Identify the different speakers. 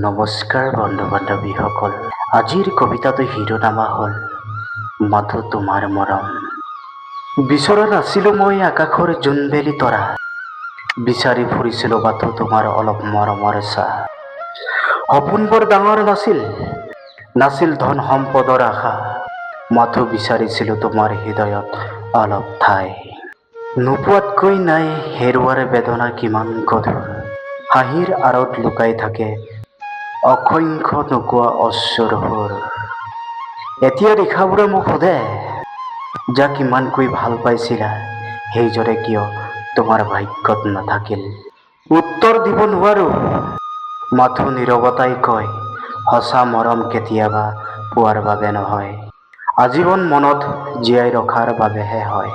Speaker 1: নমস্কাৰ বন্ধু বান্ধৱীসকল। আজিৰ কবিতাটো শিৰোনামা হ'ল মাথো তোমাৰ মৰম। বিচৰা নাছিলোঁ মই আকাশৰ জোনবেলি তৰা, বিচাৰি ফুৰিছিলোঁ মাথো তোমাৰ অলপ মৰমৰ ছাঁ। সপোনবোৰ ডাঙৰ নাছিল ধন সম্পদৰ আশা, মাথো বিচাৰিছিলোঁ তোমাৰ হৃদয়ত অলপ ঠাই। নোপোৱাতকৈ নাই হেৰুৱাৰ বেদনা কিমান গধুৰ, হাঁহিৰ আঁৰত লুকাই থাকে অসংখ্য নোকোৱা অশ্ৰুৰ সুৰ। এতিয়া নিশাবোৰে মোক সোধে, যাক ইমানকৈ ভাল পাইছিলা সেইজনে কিয় তোমাৰ ভাগ্যত নাথাকিল। উত্তৰ দিব নোৱাৰো, মাথো নীৰৱতাই কয় সঁচা মৰম কেতিয়াবা পোৱাৰ বাবে নহয়, আজীৱন মনত জীয়াই ৰখাৰ বাবেহে হয়।